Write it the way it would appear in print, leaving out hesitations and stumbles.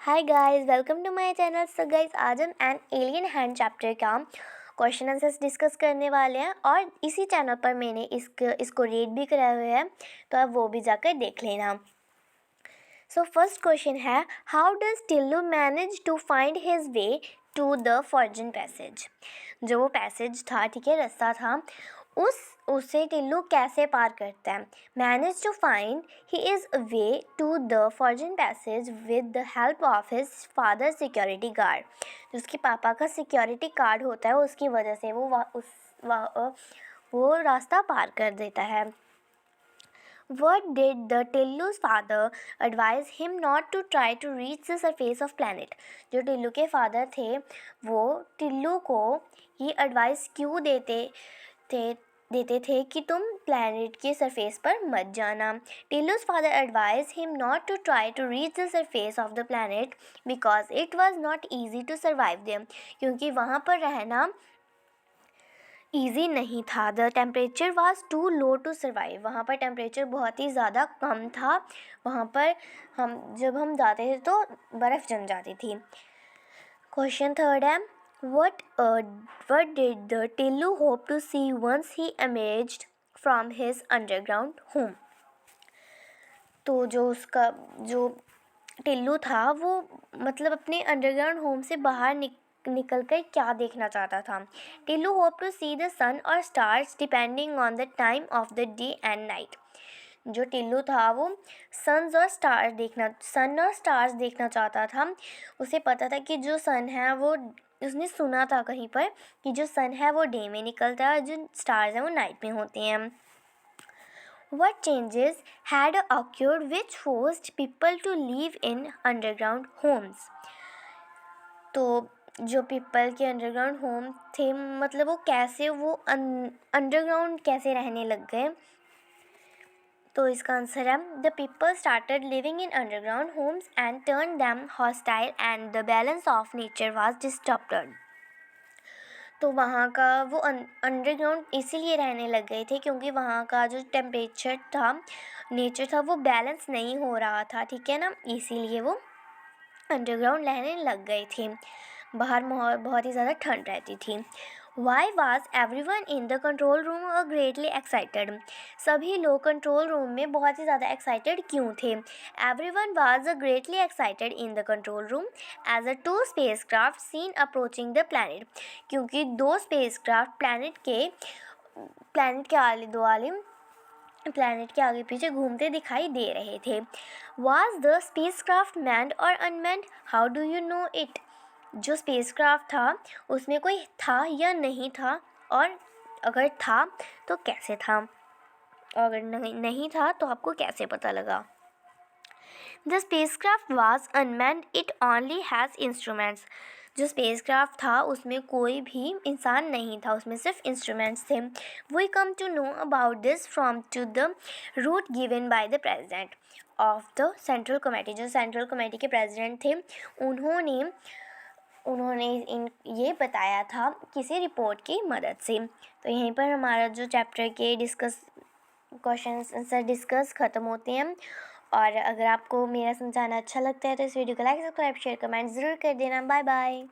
Hi guys, welcome to my channel. So guys, आज हम an alien hand chapter का question answers discuss करने वाले हैं और इसी चैनल पर मैंने इसको रीड भी कराया हुआ है, तो आप वो भी जाकर देख लेना। सो फर्स्ट क्वेश्चन है, how does Tillu manage to find his way to the forbidden passage. जो वो पैसेज था, ठीक है, रास्ता था, उसे टिल्लू कैसे पार करता है। Manage to find he is way to the forbidden passage with the help of his father security guard. जो उसके पापा का सिक्योरिटी गार्ड होता है, उसकी वजह से वो रास्ता पार कर देता है। What did the Tillu's father advise him not to try to reach the surface of planet? जो टिल्लू के फादर थे, वो टिल्लू को ये एडवाइस क्यों देते थे कि तुम प्लैनेट के सरफेस पर मत जाना। टिल्लू's father advised him not to try to reach the surface of the planet because it was not easy to survive there, क्योंकि वहाँ पर रहना ईजी नहीं था। The temperature was too low to survive. वहाँ पर टेम्परेचर बहुत ही ज़्यादा कम था। वहाँ पर जब हम जाते थे तो बर्फ़ जम जाती थी। क्वेश्चन थर्ड है, what did the Tillu hope to see once he emerged from his underground home. तो जो टिल्लू था, वो मतलब अपने अंडरग्राउंड होम से बाहर निकल कर क्या देखना चाहता था। Tillu hope to see the sun और stars depending on the time of the day and night. जो टिल्लू था, वो सन और स्टार्स देखना चाहता था। उसे पता था कि जो सन है वो, उसने सुना था कहीं पर कि जो सन है वो डे में निकलता है और जो स्टार्स हैं वो नाइट में होते हैं। What changes had occurred which forced people to live in underground homes? तो जो पीपल के अंडरग्राउंड होम थे, मतलब वो अंडरग्राउंड कैसे रहने लग गए। तो इसका आंसर है, the people started living in underground homes and turn them hostile and the balance of nature was disturbed. तो वहाँ का वो अंडरग्राउंड इसीलिए रहने लग गए थे क्योंकि वहाँ का जो टेम्परेचर था, नेचर था, वो बैलेंस नहीं हो रहा था, ठीक है ना, इसीलिए वो अंडरग्राउंड रहने लग गए थे। बाहर बहुत ही ज़्यादा ठंड रहती थी। Why was everyone in the control room greatly excited? सभी लोग कंट्रोल रूम में बहुत ही ज़्यादा एक्साइटेड क्यों थे? Everyone was greatly excited in the control room as a two spacecraft seen approaching the planet. क्योंकि दो स्पेसक्राफ्ट प्लैनेट के आगे पीछे घूमते दिखाई दे रहे थे। Was the spacecraft manned or unmanned? How do you know it? जो स्पेसक्राफ्ट था उसमें कोई था या नहीं था, और अगर था तो कैसे था, और अगर नहीं था तो आपको कैसे पता लगा। The spacecraft was unmanned. It only has instruments. जो स्पेसक्राफ्ट था उसमें कोई भी इंसान नहीं था, उसमें सिर्फ इंस्ट्रूमेंट्स थे। We come to know about this from to the route given by the president of the central committee. जो सेंट्रल कमेटी के प्रेसिडेंट थे, उन्होंने ये बताया था किसी रिपोर्ट की मदद से। तो यहीं पर हमारा जो चैप्टर के क्वेश्चन आंसर डिस्कस ख़त्म होते हैं। और अगर आपको मेरा समझाना अच्छा लगता है तो इस वीडियो को लाइक, सब्सक्राइब, शेयर, कमेंट ज़रूर कर देना। Bye bye.